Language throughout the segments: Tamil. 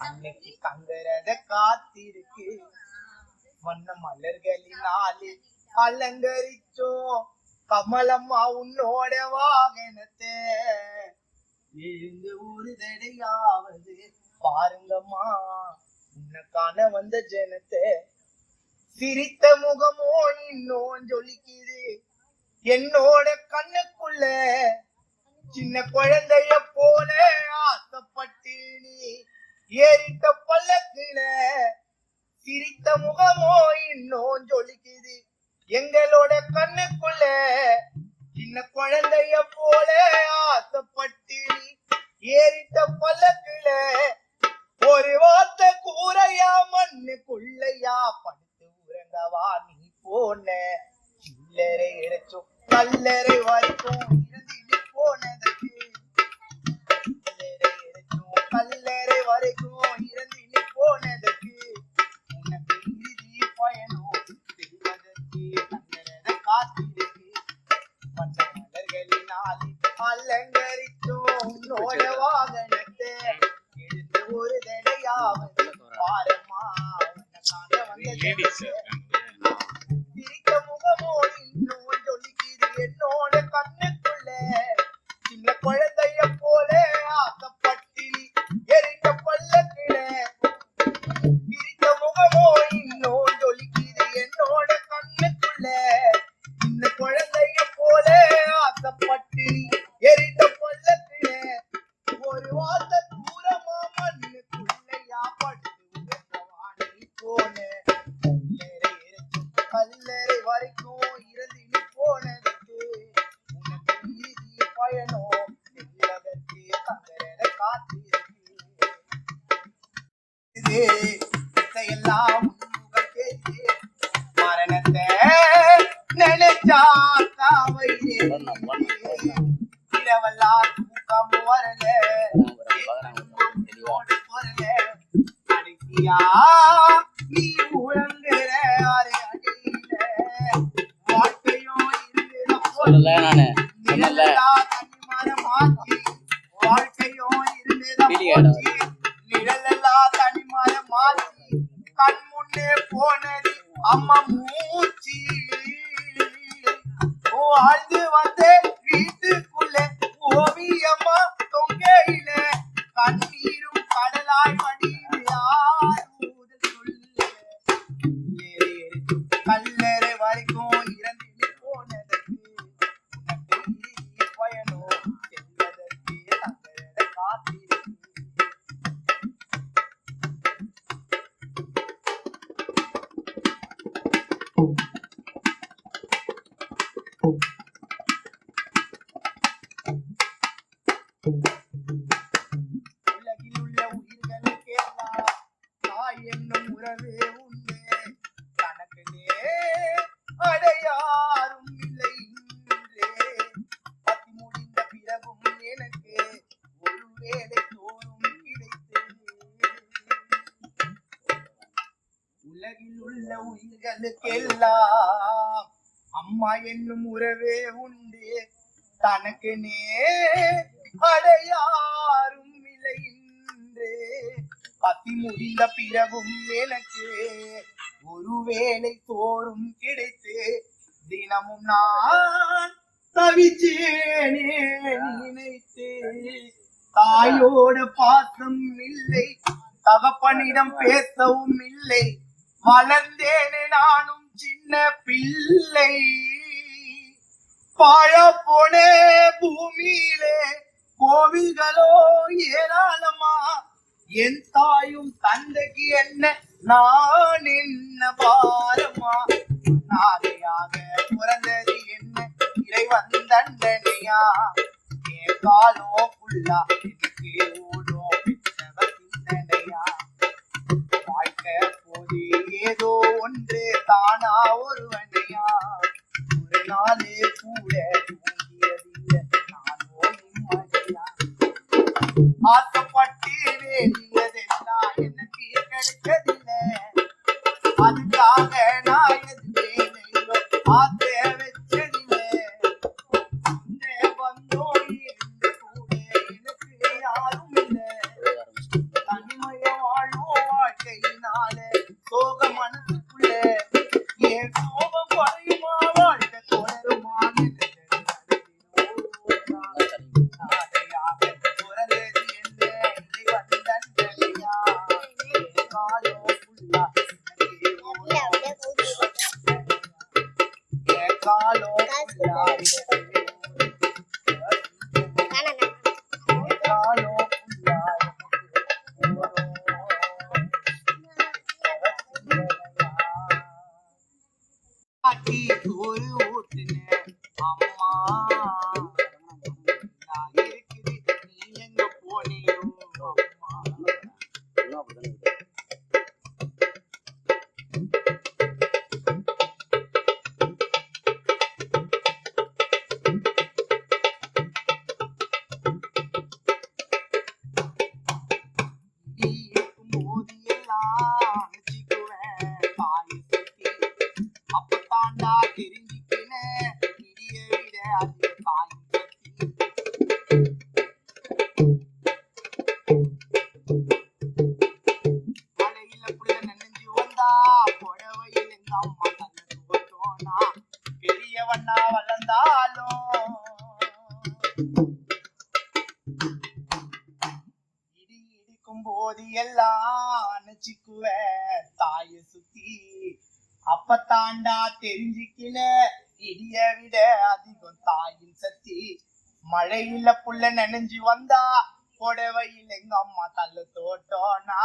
அன்னைக்கு தங்குறத காத்திருக்கு வண்ண மலர்களினாலே அலங்கரிச்சோம் கமலம்மா உன்னோட வாகனத்தை எழுந்து ஒரு தடையாவது பாருங்கம்மா உன்னைக்கான வந்த ஜனத்தை சிரித்த முகமோ இன்னும் ஜொலிக்குது என்னோட கண்ணுக்குள்ள சின்ன குழந்தைய போல ஆசைப்பட்டு நீ ஏறிட்ட பல்லக்குல சிரித்த முகமோ இன்னும் ஜொலிக்குது எங்களோட கண்ணுக்குள்ள சின்ன குழந்தைய போல ஆசைப்பட்டு நீ ஏறிட்ட பல்லக்குல ஒரு வார்த்தை கூரையா மண்ணுக்குள்ளையா படுத்து உறங்கவா நீ போன சில்லறை இறைச்சோம் கல்லறை வரைக்கும் இருந்து போனதுக்கு கல்லறை வரைக்கும் இருந்து நீ போனதுக்கு உனக்கு இறுதி பயணம் செல்வதற்கு தங்கரத காத்திருக்கு பட்ட மலர்களினால் அலங்கரித்தோம் உன்னோட வாகனத்தை எழுந்து ஒரு தடையாவது பாரமா உனக்கான வந்த சிரித்த முகமோ இன்னும் ஜொலிக்குது என்னோட கண்ணுக்குள்ள சின்ன குழந்தைய போல ஆசைப்பட்டு எரிட்ட பல்லக்கில சிரித்த முகமோ இன்னும் ஜொலிக்குது என்னோட கண்ணுக்குள்ள சின்ன குழந்தைய போல ஆசைப்பட்டு எரிட்ட பல்லக்கில ஒரு வார்த்தை தூரமா மண்ணுக்குள்ளையா படுத்து வாணி போன கல்லறை வரைக்கும் இருந்து நீ போனதுக்கு உனக்கு இறுதி பயணம் செல்வதற்கு தங்கரத காத்திருக்கு எல்லாம் உன்முகம் தெரியுது மரணத்தை நினைச்சா காவையே இரவெல்லாம் தூக்கம் வரல வரல அடிக்கியா நீ உழங்குற வாழ்க்கையும் நிழலெல்லா தனிமர மாற்றி கண் முன்னே போனது அம்மா மூச்சு வாழ்ந்து வந்த வீட்டுக்குள்ள ஓவியம்மா தொங்கையில கண்ணீரும் கடலாய் மடியில் யார் சொல்ல கல்லறை வரைக்கும் இறந்து போனதற்கு உனக்கு பயணம் செல்வதற்கு தங்கரத காத்திருக்கு உலகில் உள்ள உயிர்களுக்கெல்லாம் தாய் என்னும் உறவே உண்டு தனக்குனே அடையாரும் இல்லை இன்றே பத்தி முடிந்த பிறகும் எனக்கு ஒரு வேளை தோறும் கிடைத்தது உலகில் உள்ள உயிர்களுக்கெல்லாம் அம்மா என்னும் உறவே உண்டு தனக்குனே அடையாரும் இல்லை இன்றே பத்தி முடிந்த பிறகும் எனக்கு ஒரு வேளை தோறும் கிடைத்து தினமும் நான் தவிச்சேனே நினைத்து தாயோட பாசம் இல்லை தகப்பனிடம் பேசவும் இல்லை வளர்ந்தேனே நானும் சின்ன பிள்ளை பாழ போனே பூமியிலே கோவில்களோ ஏராளமா என் தாயும் தந்தைக்கு என்ன நான் என்ன பாரமா நாளையாக பிறந்தது என்ன இறைவன் தண்டனையா என் காலோ புல்லா எனக்கு ஓடோ சிந்தனையா வாழ்க்கை போது ஏதோ ஒன்று தானா ஒருவனையா ஒரு நாளே கூட தூங்கியதில்லை நானோ நிம்மதியா ஆசைப்பட்டு வேண்டியதெல்லாம் எனக்கு கிடைச்சதில்லை அதுக்காக நான் எதுவே ஆசை வச்சதில்லை வந்தோம் இருந்து கூட எனக்கு யாரும் இல்லை தனிமையா மழையில புள்ள நனைஞ்சு வந்தா புடவையில் எங்க அம்மா தள்ள தோட்டோனா பெரியவண்ணா வளர்ந்தாலும் இடி இடிக்கும் போது எல்லாம் அணைச்சிக்குவ தாய சுத்தி அப்பத்தாண்டா தெரிஞ்சுக்கல இடிய விட அதிகம் தாயின் சக்தி மழையில புள்ள நனைஞ்சு வந்தா புடவையில் எங்க அம்மா தள்ள தோட்டோனா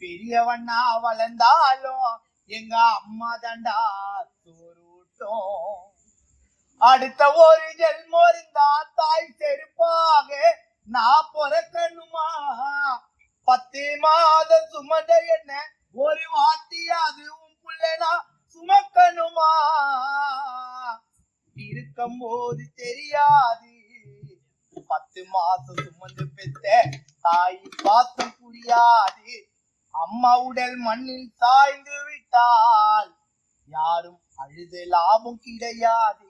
பெரியவண்ணா வளர்ந்தாலும் எங்க அம்மா தாண்டா சோறுட்டோம் அடுத்த ஒரு ஜென்மம் இருந்தா தாய் செருப்பாக நான் பிறக்கணுமா 10 மாதம் சுமந்த என்ன ஒரு வாத்தியாது உன் புள்ளனா சுமக்கணுமா இருக்கும் போது தெரியாது 10 மாசம் சுமந்து பெத்த தாய் பாசம் புரியாது அம்மா உடல் மண்ணில் சாய்ந்து விட்டால் யாரும் அழுது லாபம் கிடையாது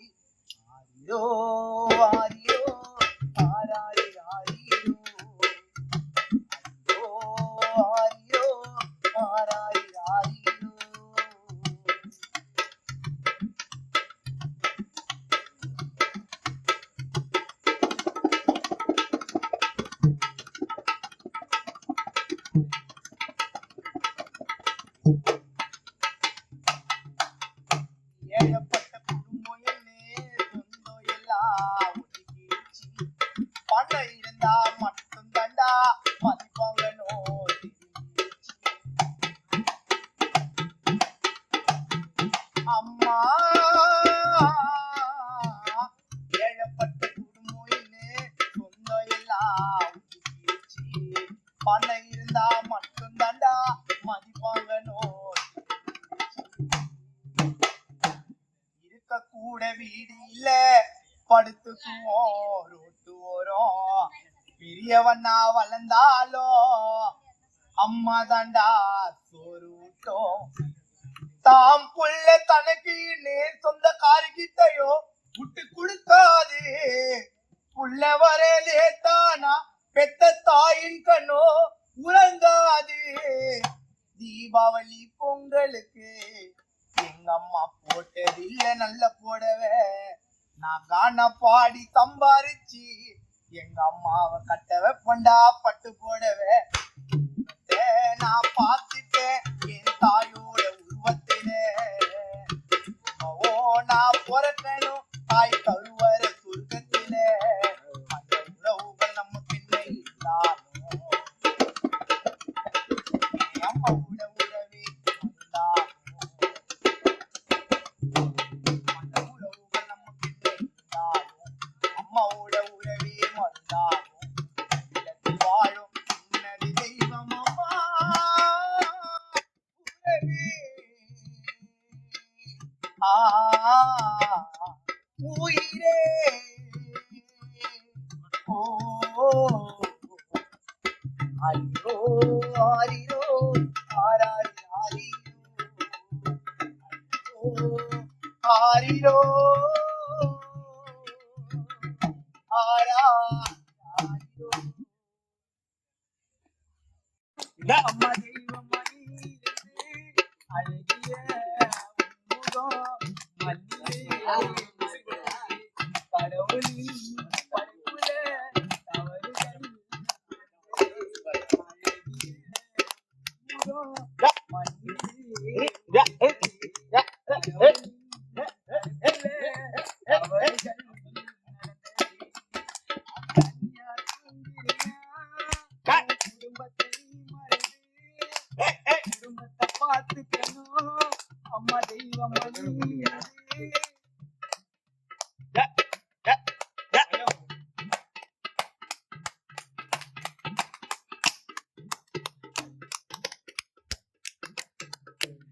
ஆரியோ ஆரியோ ஆராரி ஆரியோ ஆரியோ ஆராரி ஆரியோ ஏகப்பட்ட குடும்பம் சொந்தம் எல்லாம் ஒதுக்கிடுச்சு பணம் இருந்தா மட்டும் தாண்டா மதிப்பாங்கனோ அம்மா ஏகப்பட்ட குடும்பம் சொந்தம் எல்லாம் ஒதுக்கிடுச்சு பணம் இருந்தா மட்டும் தாண்டா மதிப்பாங்கனோ கூட வீடு இல்ல படுத்துக்குவோம் ரோட்டு ஓரம் பெரியவண்ணா வளர்ந்தாலும் அம்மா தாண்டா சோறு ஊட்டும் தாம் புள்ள தனக்கு சொந்த காரிக்கிட்டையோ விட்டு கொடுக்காது புள்ள வர லேட்டானா பெத்த தாயின் கண்ணோ உறங்காது தீபாவளி பொங்கலுக்கு எங்க அம்மா போட்டது இல்ல நல்ல போடவே நான் காண பாடி சம்பாரிச்சு எங்க அம்மாவை கட்டவே பொண்டா பட்டு போடவே நான் பார்த்துட்டேன் என் தாயோட உருவத்தில ஓ நான் பிறக்கணும் தாய் கருவற சொர்க்கத்தில அந்த உறவுகள் நம்ம பிள்ளை இருந்தாலும் அம்மாவோட உறவே இருந்தாலும் அம்மாவோட உறவே மறந்தாலும் இல்லத்தில் வாழும் உன்னது தெய்வம் அம்மா உறவே உயிரே ஓ ஆரிரோ ஆரிரோ ஆராரி ஆரிரோ ஆரிரோ அம்மா தெய்வம் அழகிய கடவுளின் படைப்புல தவறுகள்